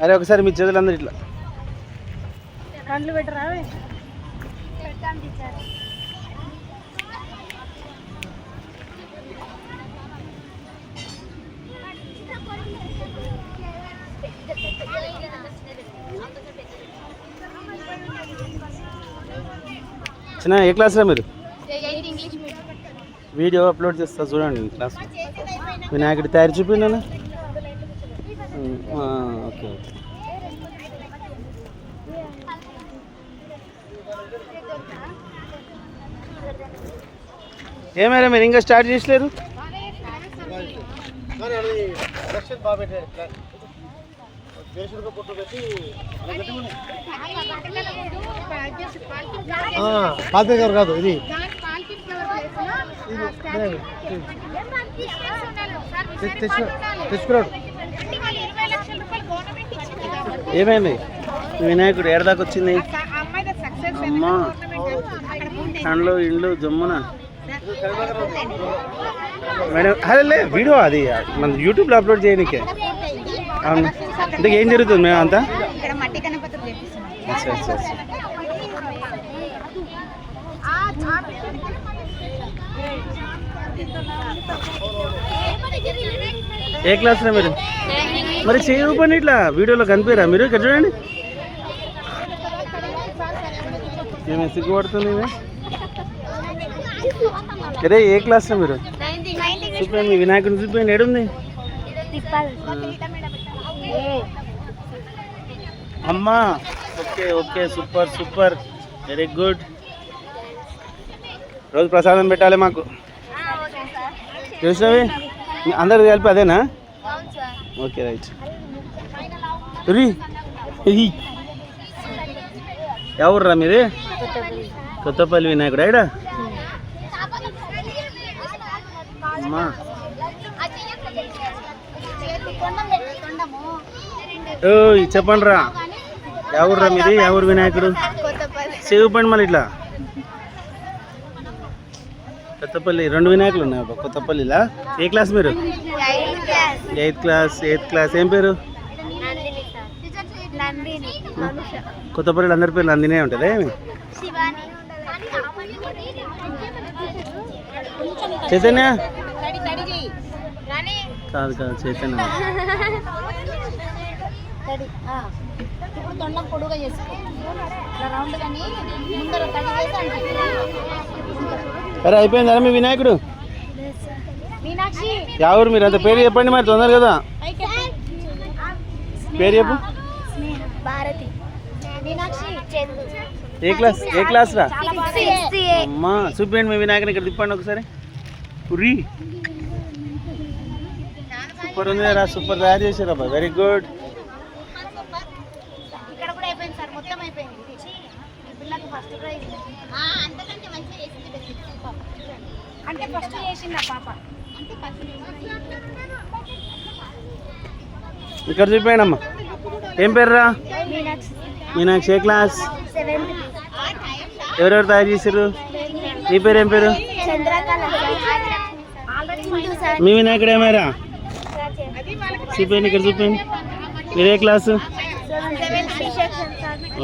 అరే ఒకసారి మీ చేతులందరూ ఇట్లా కండ్లు పెట్టరా చిన్న ఏ క్లాస్లో మీరు వీడియో అప్లోడ్ చేస్తా చూడండి క్లాస్ వినాయకుడి తయారు చూపించాను ఓకే ఏమైనా మీరు ఇంకా స్టార్ట్ చేసలేరు పాత కాదు ఇది తెచ్చుకున్నాడు. ఏమైంది వినాయకుడు ఏడదాకా వచ్చింది అమ్మా కండ్లు ఇండ్లు జమ్మున మేడం అదే వీడియో అది మన యూట్యూబ్లో అప్లోడ్ చేయడానికే అవును ఇంతకు ఏం జరుగుతుంది మేము అంతా ఏ క్లాస్లో మీరు మరి చేయకపోయినా ఇట్లా వీడియోలో కనిపించరా మీరు ఇక్కడ చూడండి మేము సిగ్గుపడుతుంది అరే ఏ క్లాస్లో మీరు చూపించండి మీ వినాయకుడిని చూపించండి ఏడుంది అమ్మా okay okay super super very good రోజు ప్రసాదం పెట్టాలి మాకు చూసినవి అందరు కలిపి అదేనా ఓకే రైట్ ఎవర్రా మీది కొత్తపల్లి వినాయకుడు అయిడా అమ్మా ఓయ్ చెప్పండి రా ఎవరురా మీది ఎవరు వినాయకుడు చూపండి మళ్ళీ ఇట్లా కొత్తపల్లి రెండు వినాయకులు ఉన్నాయి కొత్తపల్లిలా ఏ క్లాస్ మీరు ఎయిత్ క్లాస్ ఏం పేరు కొత్తపల్లి అందరి పేర్లు నందినే ఉంటుంది ఏమి చైతన్య కాదు కాదు చైతన్య అరే అయిపోయిందా మీ వినాయకుడు ఎవరు మీరు అంత పేరు చెప్పండి మరి తొందర కదా పేరు చెప్పు ఏ క్లాస్ రా అమ్మా చూపించండి మీ వినాయకుని ఇక్కడ తిప్పండి ఒకసారి పురి సూపర్ ఉంది రా సూపర్ తయారు చేశారు అబ్బా వెరీ గుడ్ ఇక్కడ చూపించండి అమ్మా ఏం పేరు రా మీనాక్షి ఏ క్లాస్ ఎవరెవరు తయారు చేశారు నీ పేరు ఏం పేరు మీ వినాయకుడు ఏమైనా చూపించండి ఇక్కడ చూపించండి మీరే క్లాసు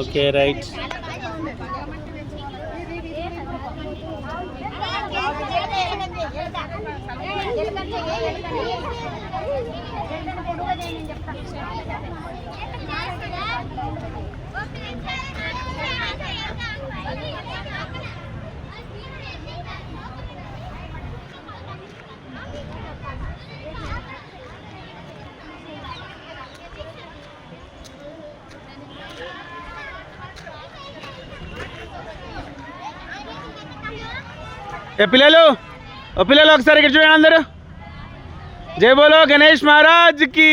ఓకే రైట్ పిల్లలు ఒకసారి ఇక్కడ చూడండి అందరూ జై బోలో గణేష్ మహారాజ్ కి